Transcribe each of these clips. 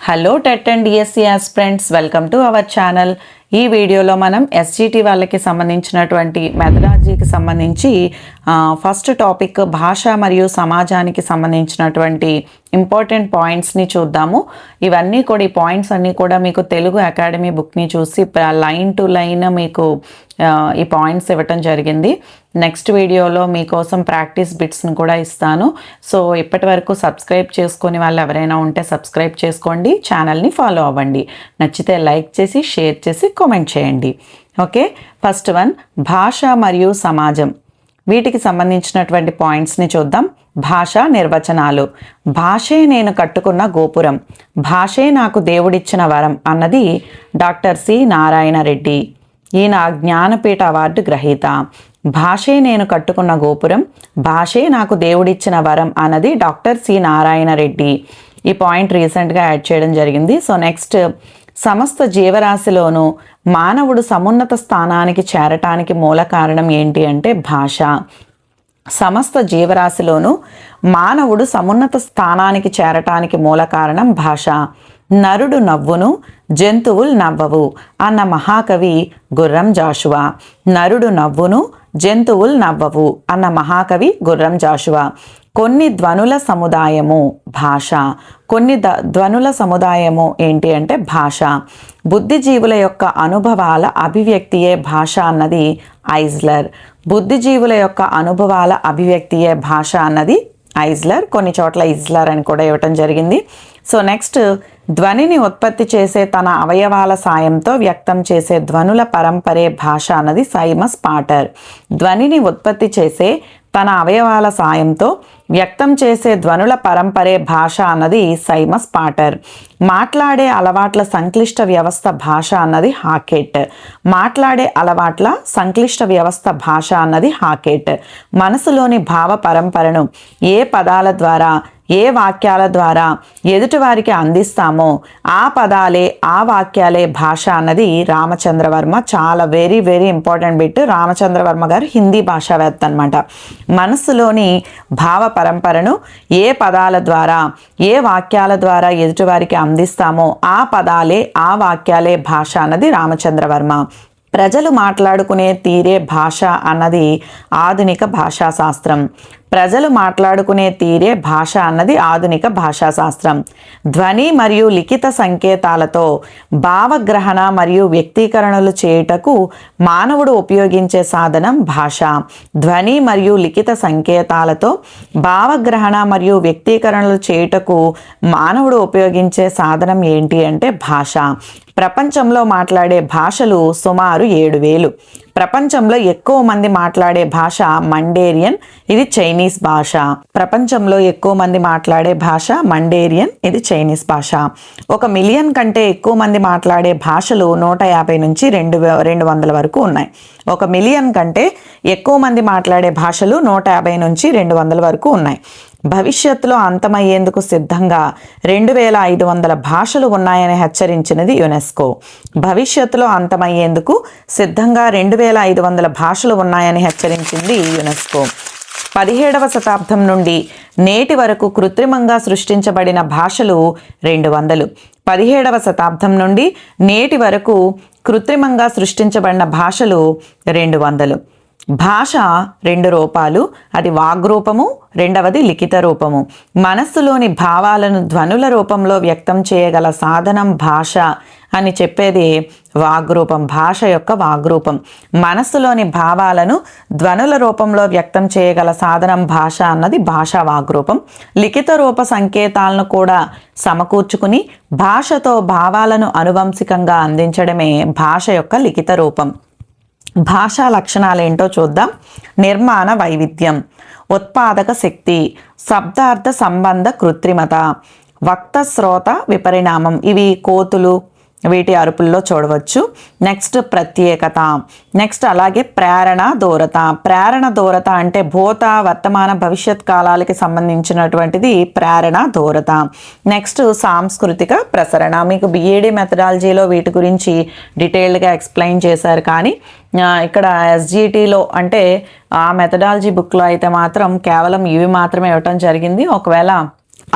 Hello TET and DSC aspirants, welcome to our channel. ఈ వీడియోలో మనం ఎస్జిటి వాళ్ళకి సంబంధించినటువంటి మెథడాలజీకి సంబంధించి ఫస్ట్ టాపిక్ భాష మరియు సమాజానికి సంబంధించినటువంటి ఇంపార్టెంట్ పాయింట్స్ని చూద్దాము. ఇవన్నీ కూడా ఈ పాయింట్స్ అన్నీ కూడా మీకు తెలుగు అకాడమీ బుక్ని చూసి లైన్ టు లైన్ మీకు ఈ పాయింట్స్ ఇవ్వటం జరిగింది. నెక్స్ట్ వీడియోలో మీకోసం ప్రాక్టీస్ బిట్స్ని కూడా ఇస్తాను. సో ఇప్పటి వరకు సబ్స్క్రైబ్ చేసుకొని వాళ్ళు ఎవరైనా ఉంటే సబ్స్క్రైబ్ చేసుకోండి, ఛానల్ని ఫాలో అవ్వండి. నచ్చితే లైక్ చేసి షేర్ చేసి కామెంట్ చేయండి. ఓకే, ఫస్ట్ వన్ భాష మరియు సమాజం. వీటికి సంబంధించినటువంటి పాయింట్స్ని చూద్దాం. భాష నిర్వచనాలు. భాషే నేను కట్టుకున్న గోపురం, భాషే నాకు దేవుడిచ్చిన వరం అన్నది డాక్టర్ సి నారాయణ రెడ్డి. ఈయన జ్ఞానపీఠ అవార్డు గ్రహీత. భాషే నేను కట్టుకున్న గోపురం, భాషే నాకు దేవుడిచ్చిన వరం అన్నది డాక్టర్ సి నారాయణ రెడ్డి. ఈ పాయింట్ రీసెంట్గా యాడ్ చేయడం జరిగింది. సో నెక్స్ట్, సమస్త జీవరాశిలోనూ మానవుడు సమున్నత స్థానానికి చేరటానికి మూల కారణం ఏంటి అంటే భాష. సమస్త జీవరాశిలోనూ మానవుడు సమున్నత స్థానానికి చేరటానికి మూల కారణం భాష. నరుడు నవ్వును, జంతువులు నవ్వవు అన్న మహాకవి గుర్రం జాషువా. నరుడు నవ్వును, జంతువులు నవ్వవు అన్న మహాకవి గుర్రం జాషువా. కొన్ని ధ్వనుల సముదాయము భాష. కొన్ని ధ్వనుల సముదాయము ఏంటి అంటే భాష. బుద్ధిజీవుల యొక్క అనుభవాల అభివ్యక్తియే భాష అన్నది ఐజ్లర్. బుద్ధిజీవుల యొక్క అనుభవాల అభివ్యక్తియే భాష అన్నది ఐజ్లర్. కొన్ని చోట్ల ఇజ్లర్ అని కూడా ఇవ్వటం జరిగింది. సో నెక్స్ట్, ధ్వనిని ఉత్పత్తి చేసే తన అవయవాల సాయంతో వ్యక్తం చేసే ధ్వనుల పరంపరే భాష అన్నది సైమస్ పాటర్. ధ్వనిని ఉత్పత్తి చేసే తన అవయవాల సాయంతో వ్యక్తం చేసే ధ్వనుల పరంపరే భాష అన్నది సైమస్ పాటర్. మాట్లాడే అలవాట్ల సంక్లిష్ట వ్యవస్థ భాష అన్నది హాకెట్. మాట్లాడే అలవాట్ల సంక్లిష్ట వ్యవస్థ భాష అన్నది హాకెట్. మనసులోని భావ పరంపరను ఏ పదాల ద్వారా, ఏ వాక్యాల ద్వారా ఎదుటివారికి అందిస్తామో ఆ పదాలే, ఆ వాక్యాలే భాష అన్నది రామచంద్రవర్మ. చాలా very very important bit. Ramachandra Varma గారు హిందీ భాషావేత్త అనమాట. మనస్సులోని భావ పరంపరను ఏ పదాల ద్వారా, ఏ వాక్యాల ద్వారా ఎదుటివారికి అందిస్తామో ఆ పదాలే, ఆ వాక్యాలే భాష అన్నది రామచంద్రవర్మ. ప్రజలు మాట్లాడుకునే తీరే భాష అన్నది ఆధునిక భాషాశాస్త్రం. ప్రజలు మాట్లాడుకునే తీరే భాష అన్నది ఆధునిక భాషాశాస్త్రం. ధ్వని మరియు లిఖిత సంకేతాలతో భావగ్రహణ మరియు వ్యక్తీకరణలు చేయుటకు మానవుడు ఉపయోగించే సాధనం భాష. ధ్వని మరియు లిఖిత సంకేతాలతో భావగ్రహణ మరియు వ్యక్తీకరణలు చేయుటకు మానవుడు ఉపయోగించే సాధనం ఏంటి అంటే భాష. ప్రపంచంలో మాట్లాడే భాషలు సుమారు 7,000. ప్రపంచంలో ఎక్కువ మంది మాట్లాడే భాష మండేరియన్, ఇది చైనీస్ భాష. ప్రపంచంలో ఎక్కువ మంది మాట్లాడే భాష మండేరియన్, ఇది చైనీస్ భాష. 1 మిలియన్ కంటే ఎక్కువ మంది మాట్లాడే భాషలు 150 నుంచి 200 వరకు ఉన్నాయి. 1 మిలియన్ కంటే ఎక్కువ మంది మాట్లాడే భాషలు 150 నుంచి 200 వరకు ఉన్నాయి. భవిష్యత్తులో అంతమయ్యేందుకు సిద్ధంగా 2,500 భాషలు ఉన్నాయని హెచ్చరించినది యునెస్కో. భవిష్యత్తులో అంతమయ్యేందుకు సిద్ధంగా 2,500 భాషలు ఉన్నాయని హెచ్చరించింది యునెస్కో. 17వ శతాబ్దం నుండి నేటి వరకు కృత్రిమంగా సృష్టించబడిన భాషలు 200. 17వ శతాబ్దం నుండి నేటి వరకు కృత్రిమంగా సృష్టించబడిన భాషలు 200. భాష 2 రూపాలు, అది వాగ్రూపము, రెండవది లిఖిత రూపము. మనస్సులోని భావాలను ధ్వనుల రూపంలో వ్యక్తం చేయగల సాధనం భాష అని చెప్పేది వాగ్రూపం. భాష యొక్క వాగ్రూపం. మనస్సులోని భావాలను ధ్వనుల రూపంలో వ్యక్తం చేయగల సాధనం భాష అన్నది భాషా వాగ్రూపం. లిఖిత రూప సంకేతాలను కూడా సమకూర్చుకుని భాషతో భావాలను అనువంశికంగా అందించడమే భాష యొక్క లిఖిత రూపం. భాషా లక్షణాలు ఏంటో చూద్దాం. నిర్మాణ వైవిధ్యం, ఉత్పాదక శక్తి, శబ్దార్థ సంబంధ కృత్రిమత, వక్త శ్రోత విపరిణామం. ఇవి కోతులు వీటి అరుపుల్లో చూడవచ్చు. నెక్స్ట్ ప్రత్యేకత. నెక్స్ట్ అలాగే ప్రేరణ దూరత. ప్రేరణ దూరత అంటే భూత, వర్తమాన, భవిష్యత్ కాలాలకి సంబంధించినటువంటిది ప్రేరణ దూరత. నెక్స్ట్ సాంస్కృతిక ప్రసరణ. మీకు బిఏడి మెథడాలజీలో వీటి గురించి డీటెయిల్డ్గా ఎక్స్ప్లెయిన్ చేశారు, కానీ ఇక్కడ ఎస్జిటిలో అంటే ఆ మెథడాలజీ బుక్లో అయితే మాత్రం కేవలం ఇవి మాత్రమే ఇవ్వటం జరిగింది. ఒకవేళ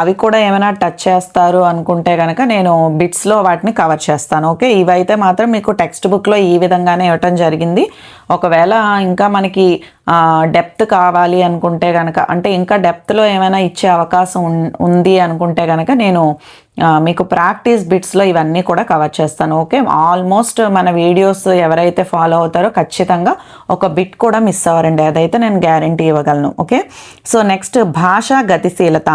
అవి కూడా ఏమైనా టచ్ చేస్తారు అనుకుంటే కనుక నేను బిట్స్లో వాటిని కవర్ చేస్తాను. ఓకే, ఇవైతే మాత్రం మీకు టెక్స్ట్ బుక్లో ఈ విధంగానే ఇవ్వటం జరిగింది. ఒకవేళ ఇంకా మనకి డెప్త్ కావాలి అనుకుంటే కనుక, అంటే ఇంకా డెప్త్లో ఏమైనా ఇచ్చే అవకాశం ఉంది అనుకుంటే కనుక నేను మీకు ప్రాక్టీస్ బిట్స్లో ఇవన్నీ కూడా కవర్ చేస్తాను. ఓకే, ఆల్మోస్ట్ మన వీడియోస్ ఎవరైతే ఫాలో అవుతారో ఖచ్చితంగా ఒక బిట్ కూడా మిస్ అవ్వరండి, అదైతే నేను గ్యారంటీ ఇవ్వగలను. ఓకే, సో నెక్స్ట్ భాషా గతిశీలత.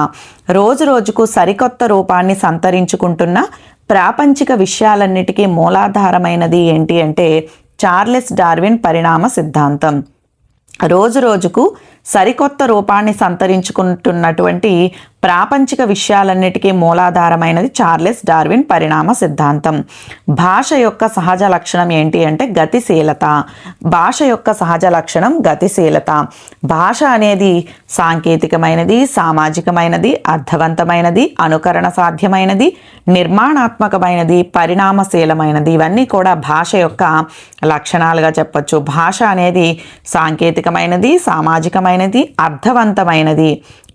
రోజు రోజుకు సరికొత్త రూపాన్ని సంతరించుకుంటున్న ప్రాపంచిక విషయాలన్నిటికీ మూలాధారమైనది ఏంటి అంటే చార్లెస్ డార్విన్ పరిణామ సిద్ధాంతం. రోజు రోజుకు సరికొత్త రూపాన్ని సంతరించుకుంటున్నటువంటి ప్రాపంచిక విషయాలన్నిటికీ మూలాధారమైనది చార్లెస్ డార్విన్ పరిణామ సిద్ధాంతం. భాష యొక్క సహజ లక్షణం ఏంటి అంటే గతిశీలత. భాష యొక్క సహజ లక్షణం గతిశీలత. భాష అనేది సాంకేతికమైనది, సామాజికమైనది, అర్థవంతమైనది, అనుకరణ సాధ్యమైనది, నిర్మాణాత్మకమైనది, పరిణామశీలమైనది. ఇవన్నీ కూడా భాష యొక్క లక్షణాలుగా చెప్పచ్చు. భాష అనేది సాంకేతికమైనది, సామాజికమైనది, అర్థవంతమైనది,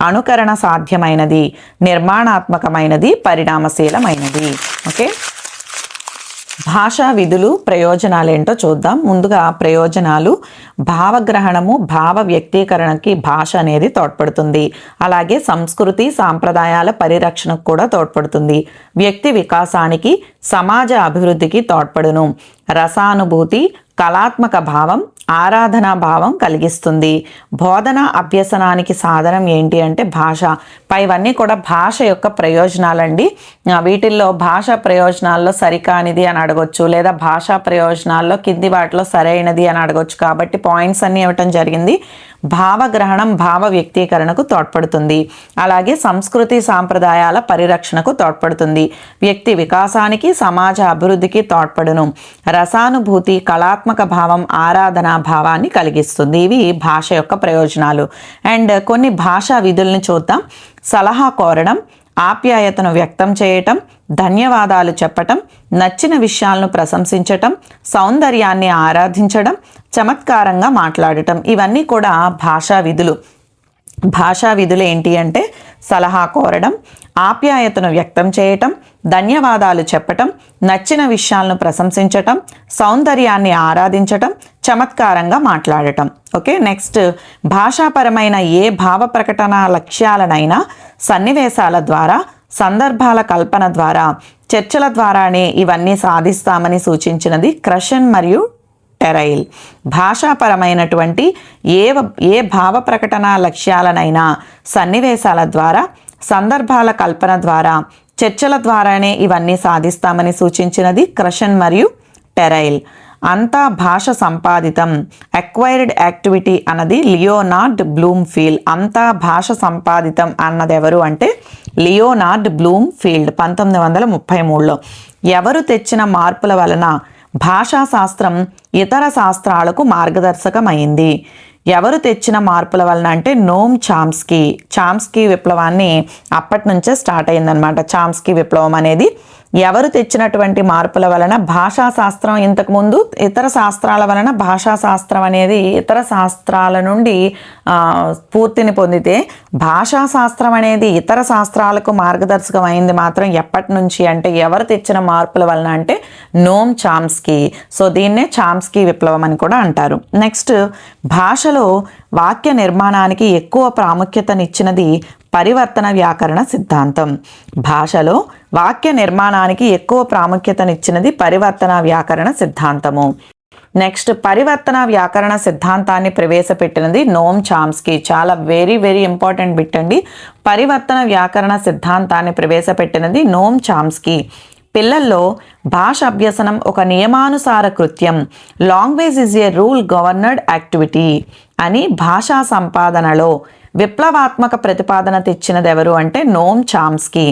అనుకరణ సాధ్యమైనది, నిర్మాణాత్మకమైనది, పరిణామశీలమైనది. ఓకే, భాషా విధులు ప్రయోజనాలు ఏంటో చూద్దాం. ముందుగా ప్రయోజనాలు. భావగ్రహణము, భావ వ్యక్తీకరణకి భాష అనేది తోడ్పడుతుంది. అలాగే సంస్కృతి సాంప్రదాయాల పరిరక్షణకు కూడా తోడ్పడుతుంది. వ్యక్తి వికాసానికి, సమాజ అభివృద్ధికి తోడ్పడును. రసానుభూతి, కళాత్మక భావం, ఆరాధనా భావం కలిగిస్తుంది. బోధన అభ్యసనానికి సాధనం ఏంటి అంటే భాష. పైవన్నీ కూడా భాష యొక్క ప్రయోజనాలండి. వీటిల్లో భాషా ప్రయోజనాల్లో సరికానిది అని అడగొచ్చు, లేదా భాషా ప్రయోజనాల్లో కింది వాటిలో సరైనది అని అడగొచ్చు. కాబట్టి పాయింట్స్ అన్నీ ఇవ్వటం జరిగింది. భావగ్రహణం భావ వ్యక్తీకరణకు తోడ్పడుతుంది. అలాగే సంస్కృతి సాంప్రదాయాల పరిరక్షణకు తోడ్పడుతుంది. వ్యక్తి వికాసానికి, సమాజ అభివృద్ధికి తోడ్పడును. రసానుభూతి, కళాత్మక భావం, ఆరాధనా భావాన్ని కలిగిస్తుంది. ఇవి భాష యొక్క ప్రయోజనాలు. అండ్ కొన్ని భాషా విధుల్ని చూద్దాం. సలహా కోరడం, ఆప్యాయతను వ్యక్తం చేయటం, ధన్యవాదాలు చెప్పటం, నచ్చిన విషయాలను ప్రశంసించటం, సౌందర్యాన్ని ఆరాధించడం, చమత్కారంగా మాట్లాడటం. ఇవన్నీ కూడా భాషా విధులు. భాషా విధులు ఏంటి అంటే సలహా కోరడం, ఆప్యాయతను వ్యక్తం చేయటం, ధన్యవాదాలు చెప్పటం, నచ్చిన విషయాలను ప్రశంసించటం, సౌందర్యాన్ని ఆరాధించటం, చమత్కారంగా మాట్లాడటం. ఓకే, నెక్స్ట్ భాషాపరమైన ఏ భావ ప్రకటన లక్ష్యాలనైనా సన్నివేశాల ద్వారా, సందర్భాల కల్పన ద్వారా, చర్చల ద్వారానే ఇవన్నీ సాధిస్తామని సూచించినది క్రషన్ మరియు టెరైల్. భాషాపరమైనటువంటి ఏ భావ ప్రకటన లక్ష్యాలనైనా సన్నివేశాల ద్వారా, సందర్భాల కల్పన ద్వారా, చర్చల ద్వారానే ఇవన్నీ సాధిస్తామని సూచించినది క్రషన్ మరియు టెరైల్. అంతా భాష సంపాదితం, అక్వైర్డ్ యాక్టివిటీ అన్నది లియోనార్డ్ బ్లూమ్ఫీల్డ్. అంతా భాష సంపాదితం అన్నది ఎవరు అంటే లియోనార్డ్ బ్లూమ్ఫీల్డ్ 1933లో. ఎవరు తెచ్చిన మార్పుల వలన భాషాశాస్త్రం ఇతర శాస్త్రాలకు మార్గదర్శకమైంది. ఎవరు తెచ్చిన మార్పుల వలన అంటే నోమ్ చామ్స్కీ. చామ్స్కీ విప్లవాన్ని అప్పటి నుంచే స్టార్ట్ అయిందనమాట. చామ్స్కీ విప్లవం అనేది ఎవరు తెచ్చినటువంటి మార్పుల వలన భాషాశాస్త్రం, ఇంతకుముందు ఇతర శాస్త్రాల వలన భాషాశాస్త్రం అనేది ఇతర శాస్త్రాల నుండి స్ఫూర్తిని పొందితే భాషాశాస్త్రం అనేది ఇతర శాస్త్రాలకు మార్గదర్శకం అయింది మాత్రం ఎప్పటి నుంచి అంటే ఎవరు తెచ్చిన మార్పుల వలన అంటే నోమ్ చామ్స్కీ. సో దీన్నే చామ్స్కీ విప్లవం అని కూడా అంటారు. నెక్స్ట్ భాషలో వాక్య నిర్మాణానికి ఎక్కువ ప్రాముఖ్యతనిచ్చినది పరివర్తన వ్యాకరణ సిద్ధాంతం. భాషలో వాక్య నిర్మాణానికి ఎక్కువ ప్రాముఖ్యతనిచ్చినది పరివర్తన వ్యాకరణ సిద్ధాంతము. నెక్స్ట్ పరివర్తన వ్యాకరణ సిద్ధాంతాన్ని ప్రవేశపెట్టినది నోమ్ చామ్స్కీ. చాలా వెరీ వెరీ ఇంపార్టెంట్ బిట్ అండి. పరివర్తన వ్యాకరణ సిద్ధాంతాన్ని ప్రవేశపెట్టినది నోమ్ చామ్స్కీ. పిల్లల్లో భాష అభ్యసనం ఒక నియమానుసార కృత్యం, language is a rule governed activity అని భాషా సంపాదనలో విప్లవాత్మక ప్రతిపాదన తెచ్చినది ఎవరు అంటే నోమ్ చామ్స్కీ.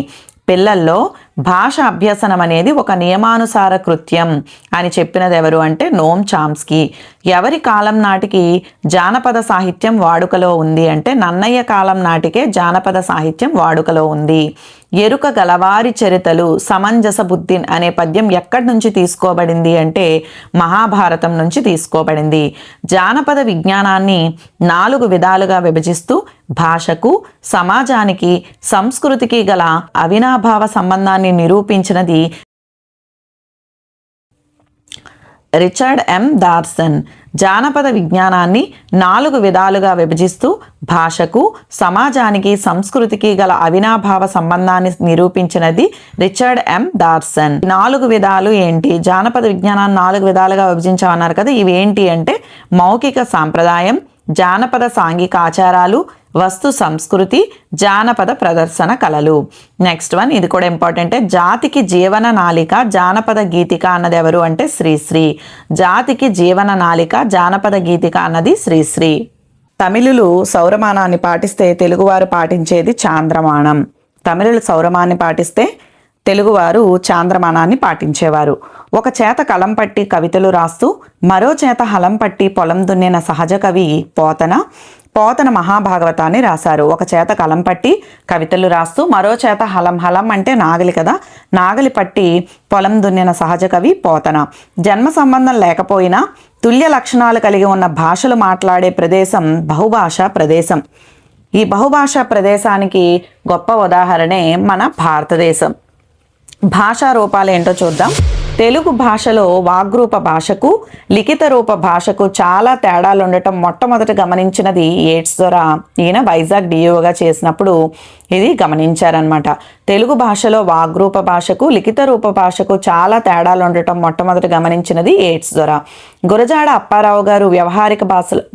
పిల్లల్లో భాష అభ్యసనం అనేది ఒక నియమానుసార కృత్యం అని చెప్పినది ఎవరు అంటే నోమ్ చామ్స్కీ. ఎవరి కాలం నాటికి జానపద సాహిత్యం వాడుకలో ఉంది అంటే నన్నయ్య కాలం నాటికే జానపద సాహిత్యం వాడుకలో ఉంది. ఎరుక గలవారి చరితలు సమంజస బుద్ధిన్ అనే పద్యం ఎక్కడి నుంచి తీసుకోబడింది అంటే మహాభారతం నుంచి తీసుకోబడింది. జానపద విజ్ఞానాన్ని 4 విధాలుగా విభజిస్తూ భాషకు, సమాజానికి, సంస్కృతికి గల అవినాభావ సంబంధాన్ని నిరూపించినది రిచర్డ్ ఎం డార్సన్. జానపద విజ్ఞానాన్ని 4 విధాలుగా విభజిస్తూ భాషకు, సమాజానికి, సంస్కృతికి గల అవినాభావ సంబంధాన్ని నిరూపించినది రిచర్డ్ ఎం డార్సన్. 4 విధాలు ఏంటి? జానపద విజ్ఞానాన్ని 4 విధాలుగా విభజించామన్నారు కదా, ఇవి ఏంటి అంటే మౌఖిక సాంప్రదాయం, జానపద సాంఘిక ఆచారాలు, వస్తు సంస్కృతి, జానపద ప్రదర్శన కళలు. నెక్స్ట్ వన్, ఇది కూడా ఇంపార్టెంటే, జాతికి జీవన నాళిక జానపద గీతిక అన్నది ఎవరు అంటే శ్రీశ్రీ. జాతికి జీవన నాళిక జానపద గీతిక అన్నది శ్రీశ్రీ. తమిళులు సౌరమానాన్ని పాటిస్తే తెలుగువారు పాటించేది చాంద్రమానం. తమిళులు సౌరమాన్ని పాటిస్తే తెలుగువారు చాంద్రమానాన్ని పాటించేవారు. ఒక చేత కలం పట్టి కవితలు రాస్తూ మరో చేత హలం పట్టి పొలం దున్నిన సహజ కవి పోతన మహాభాగవతాన్ని రాశారు. ఒక చేత కలం పట్టి కవితలు రాస్తూ మరో చేత హలం అంటే నాగలి కదా, నాగలి పట్టి పొలం దున్నిన సహజ కవి పోతన. జన్మ సంబంధం లేకపోయినా తుల్య లక్షణాలు కలిగి ఉన్న భాషలు మాట్లాడే ప్రదేశం బహుభాషా ప్రదేశం. ఈ బహుభాషా ప్రదేశానికి గొప్ప ఉదాహరణే మన భారతదేశం. భాషా రూపాలు ఏంటో చూద్దాం. తెలుగు భాషలో వాగ్రూప భాషకు లిఖిత రూప భాషకు చాలా తేడాలు ఉండటం మొట్టమొదట గమనించినది ఏట్స్ ద్వారా. ఈయన వైజాగ్ డిఓగా చేసినప్పుడు ఇది గమనించారనమాట. తెలుగు భాషలో వాగ్రూప భాషకు లిఖిత రూప భాషకు చాలా తేడాలు ఉండటం మొట్టమొదట గమనించినది ఏట్స్ ద్వారా. గురజాడ అప్పారావు గారు వ్యవహారిక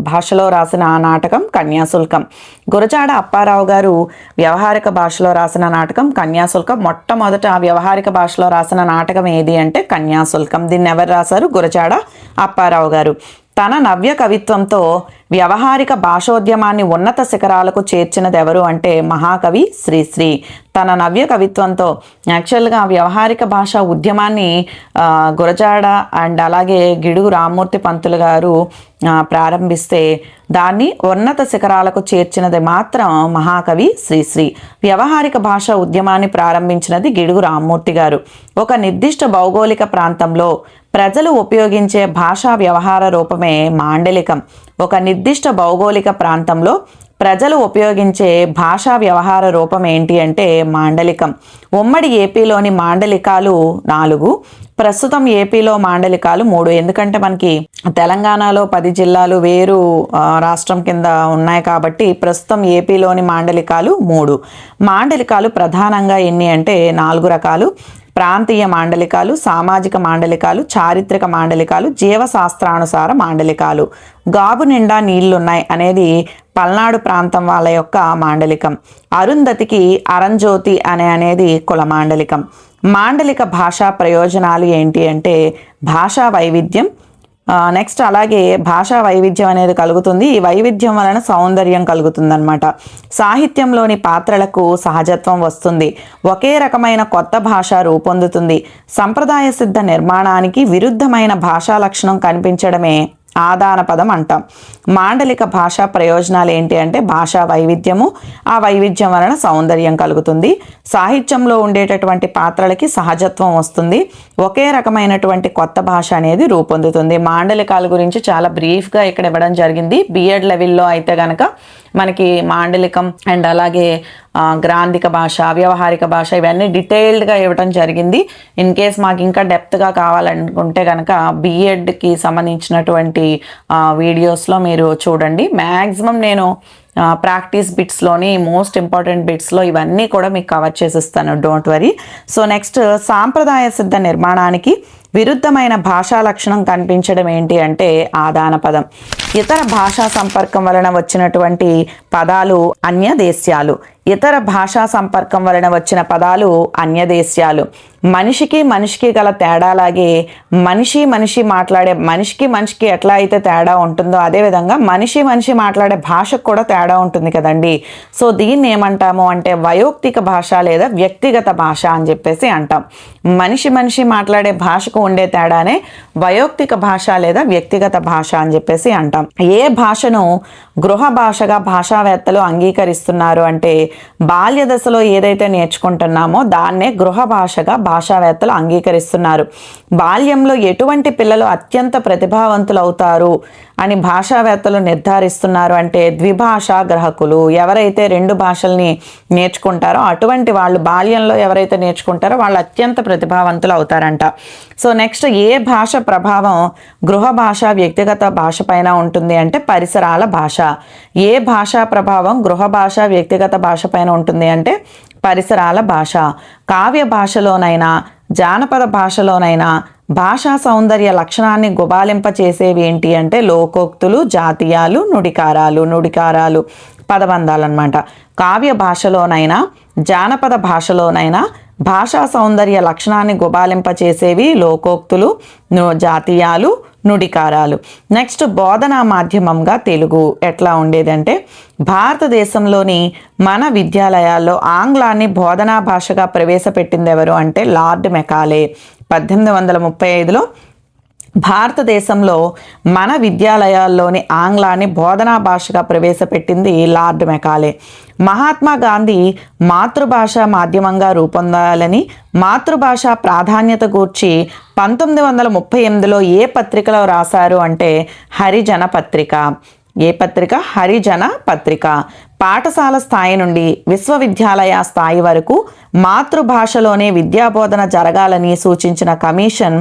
భాషలో రాసిన నాటకం కన్యాశుల్కం. గురజాడ అప్పారావు గారు వ్యవహారిక భాషలో రాసిన నాటకం కన్యాశుల్కం. మొట్టమొదట వ్యవహారిక భాషలో రాసిన నాటకం ఏది అంటే కన్యాశుల్కం. దీన్ని ఎవరు రాశారు? గురజాడ అప్పారావు గారు. తన నవ్య కవిత్వంతో వ్యవహారిక భాషోద్యమాన్ని ఉన్నత శిఖరాలకు చేర్చినది ఎవరు అంటే మహాకవి శ్రీశ్రీ. తన నవ్య కవిత్వంతో యాక్చువల్గా వ్యవహారిక భాష ఉద్యమాన్ని గురజాడ అండ్ అలాగే గిడుగు రామ్మూర్తి పంతులు గారు ప్రారంభిస్తే దాన్ని ఉన్నత శిఖరాలకు చేర్చినది మాత్రం మహాకవి శ్రీశ్రీ. వ్యవహారిక భాష ఉద్యమాన్ని ప్రారంభించినది గిడుగు రామ్మూర్తి గారు. ఒక నిర్దిష్ట భౌగోళిక ప్రాంతంలో ప్రజలు ఉపయోగించే భాషా వ్యవహార రూపమే మాండలికం. ఒక నిర్దిష్ట భౌగోళిక ప్రాంతంలో ప్రజలు ఉపయోగించే భాషా వ్యవహార రూపం ఏంటి అంటే మాండలికం. ఉమ్మడి ఏపీలోని మాండలికాలు 4, ప్రస్తుతం ఏపీలో మాండలికాలు 3. ఎందుకంటే మనకి తెలంగాణలో 10 జిల్లాలు వేరు రాష్ట్రం కింద ఉన్నాయి కాబట్టి ప్రస్తుతం ఏపీలోని మాండలికాలు 3. మాండలికాలు ప్రధానంగా ఎన్ని అంటే 4 రకాలు. ప్రాంతీయ మాండలికాలు, సామాజిక మాండలికాలు, చారిత్రక మాండలికాలు, జీవశాస్త్రానుసార మాండలికాలు. గాబు నిండా నీళ్లున్నాయి అనేది పల్నాడు ప్రాంతం వాళ్ళ యొక్క మాండలికం. అరుంధతికి అరంజ్యోతి అనేది కుల మాండలికం. మాండలిక భాషా ప్రయోజనాలు ఏంటి అంటే భాషా వైవిధ్యం. నెక్స్ట్ అలాగే భాషా వైవిధ్యం అనేది కలుగుతుంది. ఈ వైవిధ్యం వలన సౌందర్యం కలుగుతుందన్నమాట. సాహిత్యంలోని పాత్రలకు సహజత్వం వస్తుంది. ఒకే రకమైన కొత్త భాష రూపొందుతుంది. సంప్రదాయ సిద్ధ నిర్మాణానికి విరుద్ధమైన భాషా లక్షణం కనిపించడమే ఆదాన పదం అంటాం. మాండలిక భాషా ప్రయోజనాలు ఏంటి అంటే భాషా వైవిధ్యము, ఆ వైవిధ్యం వలన సౌందర్యం కలుగుతుంది. సాహిత్యంలో ఉండేటటువంటి పాత్రలకి సహజత్వం వస్తుంది. ఒకే రకమైనటువంటి కొత్త భాష అనేది రూపొందుతుంది. మాండలికాల గురించి చాలా బ్రీఫ్గా ఇక్కడ ఇవ్వడం జరిగింది. బిఎడ్ లెవెల్లో అయితే కనుక మనకి మాండలికం అండ్ అలాగే గ్రాంధిక భాష, వ్యవహారిక భాష ఇవన్నీ డీటెయిల్డ్గా ఇవ్వడం జరిగింది. ఇన్ కేస్ మాకు ఇంకా డెప్త్గా కావాలనుకుంటే కనుక బిఎడ్కి సంబంధించినటువంటి వీడియోస్లో మీరు చూడండి. మ్యాక్సిమం నేను ప్రాక్టీస్ బిట్స్లోని మోస్ట్ ఇంపార్టెంట్ బిట్స్లో ఇవన్నీ కూడా మీకు కవర్ చేసిస్తాను, డోంట్ వరీ. సో నెక్స్ట్, సాంప్రదాయ సిద్ధ నిర్మాణానికి విరుద్ధమైన భాషా లక్షణం కనిపించడం ఏంటి అంటే ఆదాన పదం. ఇతర భాషా సంపర్కం వలన వచ్చినటువంటి పదాలు అన్యదేశ్యాలు. ఇతర భాషా సంపర్కం వలన వచ్చిన పదాలు అన్యదేశ్యాలు. మనిషికి మనిషికి గల తేడాలాగే మనిషి మాట్లాడే మనిషికి ఎట్లా అయితే తేడా ఉంటుందో అదేవిధంగా మనిషి మాట్లాడే భాషకు కూడా తేడా ఉంటుంది కదండి. సో దీన్ని ఏమంటాము అంటే వయోక్తిక భాష లేదా వ్యక్తిగత భాష అని చెప్పేసి అంటాం. మనిషి మాట్లాడే భాషకు ఉండే తేడానే వయోక్తిక భాష లేదా వ్యక్తిగత భాష అని చెప్పేసి అంటాం. ఏ భాషను గృహ భాషగా భాషావేత్తలు అంగీకరిస్తున్నారు అంటే బాల్య దశలో ఏదైతే నేర్చుకుంటున్నామో దాన్నే గృహ భాషగా భాషావేత్తలు అంగీకరిస్తున్నారు. బాల్యంలో ఎటువంటి పిల్లలు అత్యంత ప్రతిభావంతులు అవుతారు అని భాషావేత్తలు నిర్ధారిస్తున్నారు అంటే ద్విభాషా గ్రాహకులు. ఎవరైతే రెండు భాషల్ని నేర్చుకుంటారో అటువంటి వాళ్ళు బాల్యంలో ఎవరైతే నేర్చుకుంటారో వాళ్ళు అత్యంత ప్రతిభావంతులు అవుతారంట. సో నెక్స్ట్, ఏ భాష ప్రభావం గృహ భాష వ్యక్తిగత భాష పైన ఉంటుంది అంటే పరిసరాల భాష. ఏ భాషా ప్రభావం గృహ భాష వ్యక్తిగత భాష పైన ఉంటుంది అంటే పరిసరాల భాష. కావ్య భాషలోనైనా జానపద భాషలోనైనా భాషా సౌందర్య లక్షణాన్ని గుబాలింపచేసేవి ఏంటి అంటే లోకోక్తులు, జాతీయాలు, నుడికారాలు పదబంధాలన్నమాట. కావ్య భాషలోనైనా జానపద భాషలోనైనా భాషా సౌందర్య లక్షణాన్ని గుబాలింపచేసేవి లోకోక్తులు, జాతీయాలు, నుడికారాలు. నెక్స్ట్, బోధనా మాధ్యమంగా తెలుగు ఎట్లా ఉండేదంటే భారతదేశంలోని మన విద్యాలయాల్లో ఆంగ్లాన్ని బోధనా భాషగా ప్రవేశపెట్టింది ఎవరు అంటే లార్డ్ మెకాలే. 1835లో భారతదేశంలో మన విద్యాలయాల్లోని ఆంగ్లాన్ని బోధనా భాషగా ప్రవేశపెట్టింది లార్డ్ మెకాలే. మహాత్మా గాంధీ మాతృభాష మాధ్యమంగా రూపొందాలని మాతృభాష ప్రాధాన్యత గూర్చి 1938లో ఏ పత్రికలో రాశారు అంటే హరిజన పత్రిక. ఏ పత్రిక? హరిజన పత్రిక. పాఠశాల స్థాయి నుండి విశ్వవిద్యాలయ స్థాయి వరకు మాతృభాషలోనే విద్యాబోధన జరగాలని సూచించిన కమిషన్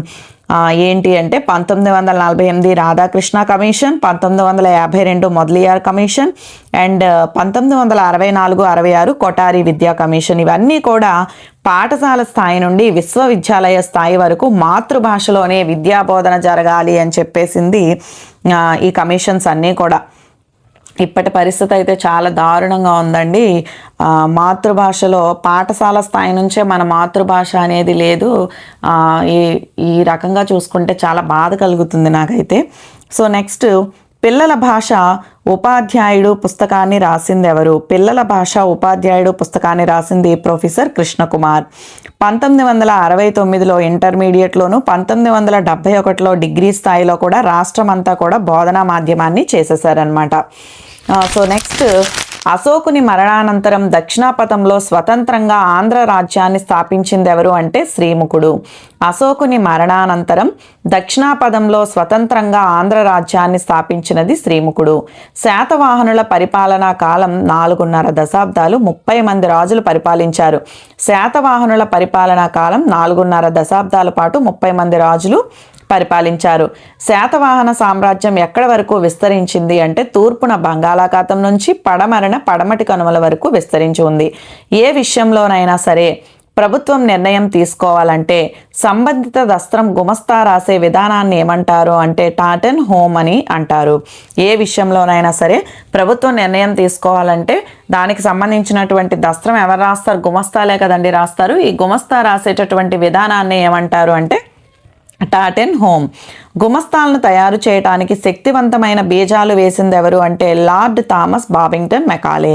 ఏంటి అంటే 1948 Radhakrishna commission, 1952 Mudaliar commission and 1964-66 Kothari విద్యా కమిషన్. ఇవన్నీ కూడా పాఠశాల స్థాయి నుండి విశ్వవిద్యాలయ స్థాయి వరకు మాతృభాషలోనే విద్యాబోధన జరగాలి అని చెప్పేసింది ఈ కమిషన్స్ అన్నీ కూడా. ఇప్పటి పరిస్థితి అయితే చాలా దారుణంగా ఉందండి. మాతృభాషలో పాఠశాల స్థాయి నుంచే మన మాతృభాష అనేది లేదు. ఈ రకంగా చూసుకుంటే చాలా బాధ కలుగుతుంది నాకైతే. సో నెక్స్ట్, పిల్లల భాష ఉపాధ్యాయుడు పుస్తకాన్ని రాసింది ఎవరు? పిల్లల భాష ఉపాధ్యాయుడు పుస్తకాన్ని రాసింది ప్రొఫెసర్ కృష్ణకుమార్. 1969లో ఇంటర్మీడియట్లోను 1971లో డిగ్రీ స్థాయిలో కూడా రాష్ట్రం అంతా కూడా బోధనా మాధ్యమాన్ని చేసేసారనమాట. సో నెక్స్ట్, అశోకుని మరణానంతరం దక్షిణాపథంలో స్వతంత్రంగా ఆంధ్ర రాజ్యాన్ని స్థాపించింది ఎవరు అంటే శ్రీముఖుడు. అశోకుని మరణానంతరం దక్షిణాపథంలో స్వతంత్రంగా ఆంధ్ర రాజ్యాన్ని స్థాపించినది శ్రీముఖుడు. శాతవాహనుల పరిపాలనా కాలం 4.5 దశాబ్దాలు, 30 మంది రాజులు పరిపాలించారు. శాతవాహనుల పరిపాలనా కాలం 4.5 దశాబ్దాల పాటు 30 మంది రాజులు పరిపాలించారు. శాతవాహన సామ్రాజ్యం ఎక్కడి వరకు విస్తరించింది అంటే తూర్పున బంగాళాఖాతం నుంచి పడమటి కనుమల వరకు విస్తరించి ఉంది. ఏ విషయంలోనైనా సరే ప్రభుత్వం నిర్ణయం తీసుకోవాలంటే సంబంధిత దస్త్రం గుమస్తా రాసే విధానాన్ని ఏమంటారు అంటే టాటన్ హోమ్ అని అంటారు. ఏ విషయంలోనైనా సరే ప్రభుత్వం నిర్ణయం తీసుకోవాలంటే దానికి సంబంధించినటువంటి దస్త్రం ఎవరు రాస్తారు? గుమస్తాలే కదండి రాస్తారు. ఈ గుమస్తా రాసేటటువంటి విధానాన్ని ఏమంటారు అంటే టాటెన్ హోమ్. గుమస్తాలను తయారు చేయడానికి శక్తివంతమైన బీజాలు వేసింది ఎవరు అంటే లార్డ్ థామస్ బాబింగ్టన్ మెకాలే.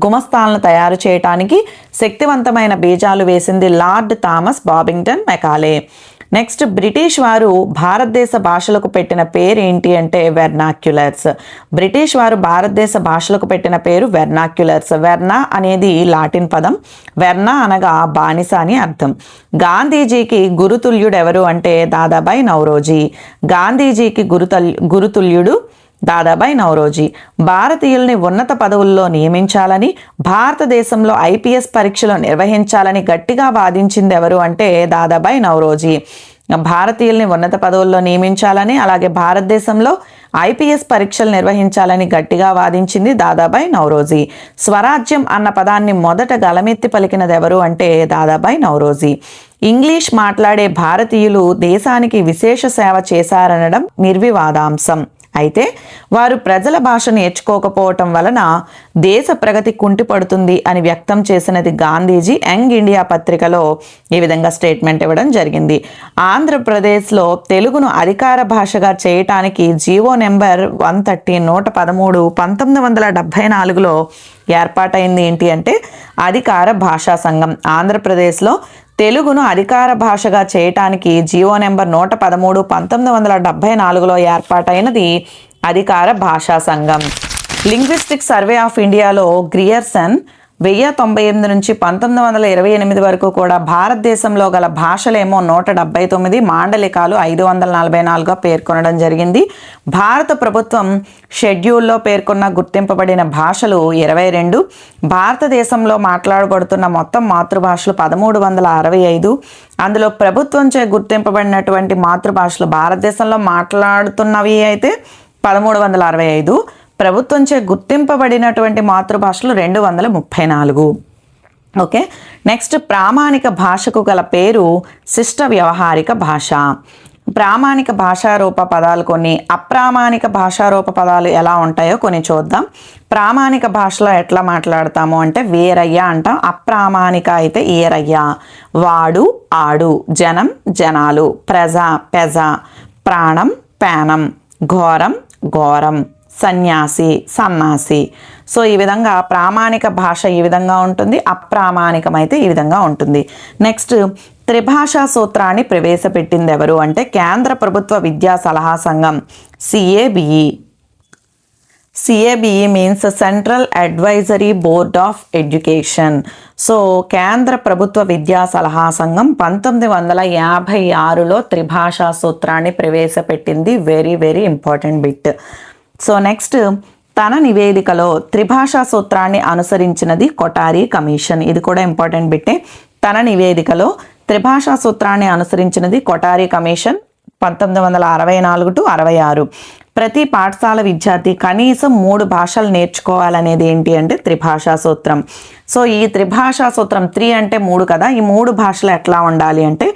గుమస్తాలను తయారు చేయడానికి శక్తివంతమైన బీజాలు వేసింది lord Thomas Babington Macaulay. Next, British వారు భారతదేశ భాషలకు పెట్టిన పేరు ఏంటి అంటే వెర్నాక్యులర్స్. బ్రిటిష్ వారు భారతదేశ భాషలకు పెట్టిన పేరు వెర్నాక్యులర్స్. వెర్నా అనేది లాటిన్ పదం. వెర్నా అనగా బానిస అని అర్థం. గాంధీజీకి గురుతుల్యుడు ఎవరు అంటే దాదాబాయి నౌరోజీ. గాంధీజీకి గురుతుల్యుడు దాదాబాయి నౌరోజీ. భారతీయుల్ని ఉన్నత పదవుల్లో నియమించాలని, భారతదేశంలో ఐపీఎస్ పరీక్షలు నిర్వహించాలని గట్టిగా వాదించింది ఎవరు అంటే దాదాబాయి నౌరోజీ. భారతీయుల్ని ఉన్నత పదవుల్లో నియమించాలని అలాగే భారతదేశంలో ఐపీఎస్ పరీక్షలు నిర్వహించాలని గట్టిగా వాదించింది దాదాబాయి నౌరోజీ. స్వరాజ్యం అన్న పదాన్ని మొదట గలమెత్తి పలికినది ఎవరు అంటే దాదాబాయి నౌరోజీ. ఇంగ్లీష్ మాట్లాడే భారతీయులు దేశానికి విశేష సేవ చేశారనడం నిర్వివాదాంశం. అయితే వారు ప్రజల భాష నేర్చుకోకపోవటం వలన దేశ ప్రగతి కుంటిపడుతుంది అని వ్యక్తం చేసినది గాంధీజీ యంగ్ ఇండియా పత్రికలో ఈ విధంగా స్టేట్మెంట్ ఇవ్వడం జరిగింది. ఆంధ్రప్రదేశ్లో తెలుగును అధికార భాషగా చేయటానికి జీవో నెంబర్ 113 113 1974లో ఏర్పాటైంది. ఏంటి అంటే అధికార భాషా సంఘం. ఆంధ్రప్రదేశ్లో తెలుగును అధికార భాషగా చేయటానికి జీవో నెంబర్ 113 1974లో ఏర్పాటైనది అధికార భాషా సంఘం. లింగ్విస్టిక్ సర్వే ఆఫ్ ఇండియాలో గ్రియర్సన్ 1098 నుంచి 1928 వరకు కూడా భారతదేశంలో గల భాషలేమో 179, మాండలికాలు 544గా పేర్కొనడం జరిగింది. భారత ప్రభుత్వం షెడ్యూల్లో పేర్కొన్న గుర్తింపబడిన భాషలు 22. భారతదేశంలో మాట్లాడబడుతున్న మొత్తం మాతృభాషలు 1365. అందులో ప్రభుత్వంచే గుర్తింపబడినటువంటి మాతృభాషలు భారతదేశంలో మాట్లాడుతున్నవి అయితే 1365, ప్రభుత్వంచే గుర్తింపబడినటువంటి మాతృభాషలు 234. ఓకే, నెక్స్ట్ ప్రామాణిక భాషకు గల పేరు శిష్ట వ్యవహారిక భాష. ప్రామాణిక భాషారూప పదాలు కొన్ని, అప్రామాణిక భాషారూప పదాలు ఎలా ఉంటాయో కొన్ని చూద్దాం. ప్రామాణిక భాషలో ఎట్లా మాట్లాడతాము అంటే వీరయ్య అంటాం, అప్రామాణిక అయితే ఈరయ్య. వాడు ఆడు, జనం జనాలు, ప్రజ పెజ, ప్రాణం పేనం, ఘోరం ఘోరం, సన్యాసి సన్నాసి. సో ఈ విధంగా ప్రామాణిక భాష ఈ విధంగా ఉంటుంది, అప్రామాణికమైతే ఈ విధంగా ఉంటుంది. నెక్స్ట్ త్రిభాషా సూత్రాన్ని ప్రవేశపెట్టింది ఎవరు అంటే కేంద్ర ప్రభుత్వ విద్యా సలహా సంఘం, CABE. CABE means central advisory board of education. So కేంద్ర ప్రభుత్వ విద్యా సలహా సంఘం 1956లో త్రిభాషా సూత్రాన్ని ప్రవేశపెట్టింది. Very very important bit. So next తన నివేదికలో త్రిభాషా సూత్రాన్ని అనుసరించినది కొఠారి కమిషన్. ఇది కూడా ఇంపార్టెంట్ బిట్టే. తన నివేదికలో త్రిభాషా సూత్రాన్ని అనుసరించినది కొఠారి కమిషన్ 1964 to 66. ప్రతి పాఠశాల విద్యార్థి కనీసం 3 భాషలు నేర్చుకోవాలనేది ఏంటి అంటే త్రిభాషా సూత్రం. సో ఈ త్రిభాషా సూత్రం 3 అంటే 3 కదా, ఈ 3 భాషలు ఎట్లా ఉండాలి అంటే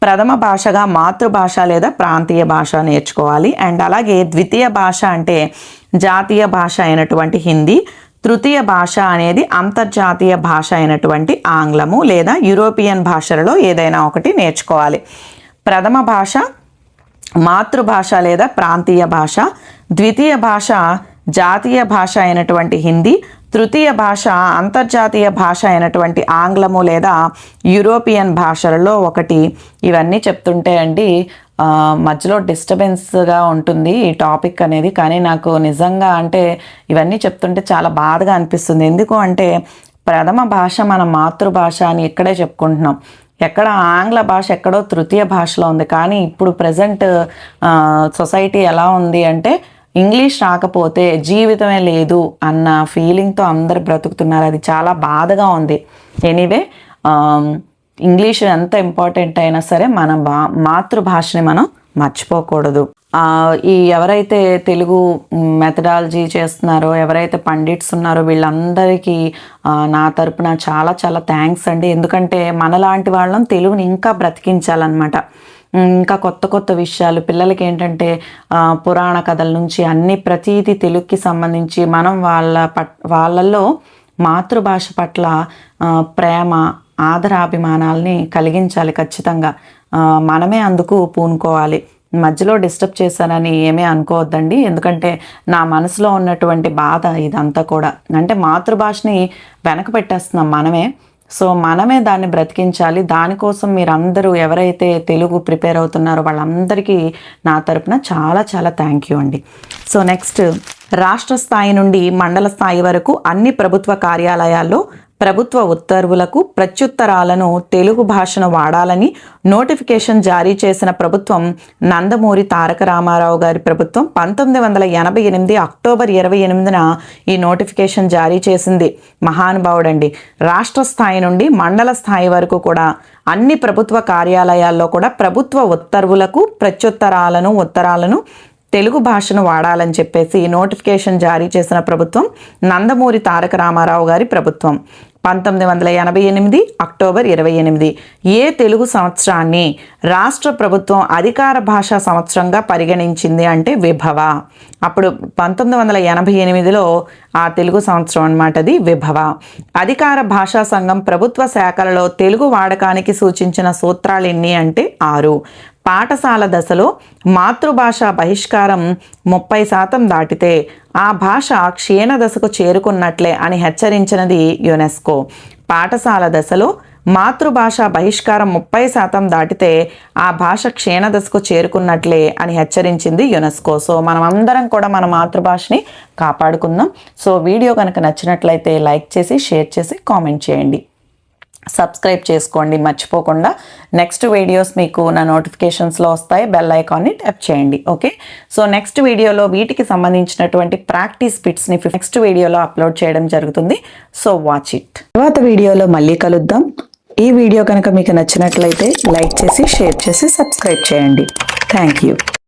ప్రథమ భాషగా మాతృభాష లేదా ప్రాంతీయ భాష నేర్చుకోవాలి. అండ్ అలాగే ద్వితీయ భాష అంటే జాతీయ భాష అయినటువంటి హిందీ, తృతీయ భాష అనేది అంతర్జాతీయ భాష అయినటువంటి ఆంగ్లము లేదా యూరోపియన్ భాషలలో ఏదైనా ఒకటి నేర్చుకోవాలి. ప్రథమ భాష మాతృభాష లేదా ప్రాంతీయ భాష, ద్వితీయ భాష జాతీయ భాష అయినటువంటి హిందీ, తృతీయ భాష అంతర్జాతీయ భాష అయినటువంటి ఆంగ్లము లేదా యూరోపియన్ భాషలలో ఒకటి. ఇవన్నీ చెప్తుంటే అండి మధ్యలో డిస్టర్బెన్స్గా ఉంటుంది ఈ టాపిక్ అనేది. కానీ నాకు నిజంగా అంటే ఇవన్నీ చెప్తుంటే చాలా బాధగా అనిపిస్తుంది. ఎందుకు అంటే ప్రథమ భాష మన మాతృభాష అని ఇక్కడే చెప్పుకుంటున్నాం, ఎక్కడ ఆంగ్ల భాష ఎక్కడో తృతీయ భాషలో ఉంది. కానీ ఇప్పుడు ప్రజెంట్ సొసైటీ ఎలా ఉంది అంటే ఇంగ్లీష్ రాకపోతే జీవితమే లేదు అన్న ఫీలింగ్తో అందరు బ్రతుకుతున్నారు. అది చాలా బాధగా ఉంది. ఎనీవే ఇంగ్లీష్ ఎంత ఇంపార్టెంట్ అయినా సరే మన మాతృభాషని మనం మర్చిపోకూడదు. ఈ ఎవరైతే తెలుగు మెథడాలజీ చేస్తున్నారో, ఎవరైతే పండిట్స్ ఉన్నారో వీళ్ళందరికీ నా తరపున చాలా చాలా థ్యాంక్స్ అండి. ఎందుకంటే మనలాంటి వాళ్ళం తెలుగుని ఇంకా బ్రతికించాలన్నమాట. ఇంకా కొత్త కొత్త విషయాలు పిల్లలకి ఏంటంటే పురాణ కథల నుంచి అన్ని ప్రతీది తెలుగుకి సంబంధించి మనం వాళ్ళల్లో మాతృభాష పట్ల ప్రేమ ఆదరాభిమానాల్ని కలిగించాలి. ఖచ్చితంగా మనమే అందుకు పూనుకోవాలి. మధ్యలో డిస్టర్బ్ చేశానని ఏమీ అనుకోవద్దండి, ఎందుకంటే నా మనసులో ఉన్నటువంటి బాధ ఇదంతా కూడా. అంటే మాతృభాషని వెనక పెట్టేస్తున్నాం మనమే. సో మనమే దాన్ని బ్రతికించాలి. దానికోసం మీరందరూ ఎవరైతే తెలుగు ప్రిపేర్ అవుతున్నారో వాళ్ళందరికీ నా తరపున చాలా చాలా థ్యాంక్ యూ అండి. సో నెక్స్ట్ రాష్ట్ర స్థాయి నుండి మండల స్థాయి వరకు అన్ని ప్రభుత్వ కార్యాలయాల్లో ప్రభుత్వ ఉత్తర్వులకు ప్రత్యుత్తరాలను తెలుగు భాషను వాడాలని నోటిఫికేషన్ జారీ చేసిన ప్రభుత్వం నందమూరి తారక రామారావు గారి ప్రభుత్వం 1988 అక్టోబర్ 28న ఈ నోటిఫికేషన్ జారీ చేసింది. మహానుభావుడండి. రాష్ట్ర స్థాయి నుండి మండల స్థాయి వరకు కూడా అన్ని ప్రభుత్వ కార్యాలయాల్లో కూడా ప్రభుత్వ ఉత్తర్వులకు ఉత్తరాలను తెలుగు భాషను వాడాలని చెప్పేసి నోటిఫికేషన్ జారీ చేసిన ప్రభుత్వం నందమూరి తారక రామారావు గారి ప్రభుత్వం. 1988 అక్టోబర్ 28 ఏ తెలుగు సంవత్సరాన్ని రాష్ట్ర ప్రభుత్వం అధికార భాషా సంవత్సరంగా పరిగణించింది అంటే విభవ. అప్పుడు 1988లో ఆ తెలుగు సంవత్సరం అన్నమాట, అది విభవ. అధికార భాషా సంఘం ప్రభుత్వ శాఖలలో తెలుగు వాడకానికి సూచించిన సూత్రాలు ఎన్ని అంటే 6. పాఠశాల దశలో మాతృభాష బహిష్కారం 30% దాటితే ఆ భాష క్షీణ దశకు చేరుకున్నట్లే అని హెచ్చరించినది యునెస్కో. పాఠశాల దశలో మాతృభాష బహిష్కారం 30% దాటితే ఆ భాష క్షీణ దశకు చేరుకున్నట్లే అని హెచ్చరించింది యునెస్కో. సో మనం అందరం కూడా మన మాతృభాషని కాపాడుకుందాం. సో వీడియో కనుక నచ్చినట్లయితే లైక్ చేసి, షేర్ చేసి, కామెంట్ చేయండి. సబ్స్క్రైబ్ చేసుకోండి మర్చిపోకుండా. నెక్స్ట్ వీడియోస్ మీకు నా నోటిఫికేషన్స్లో వస్తాయి, బెల్ ఐకాన్ని ట్యాప్ చేయండి. ఓకే, సో నెక్స్ట్ వీడియోలో వీటికి సంబంధించినటువంటి ప్రాక్టీస్ బిట్స్ని నెక్స్ట్ వీడియోలో అప్లోడ్ చేయడం జరుగుతుంది. So watch it. తర్వాత వీడియోలో మళ్ళీ కలుద్దాం. ఈ వీడియో కనుక మీకు నచ్చినట్లయితే లైక్ చేసి, షేర్ చేసి, సబ్స్క్రైబ్ చేయండి. Thank you.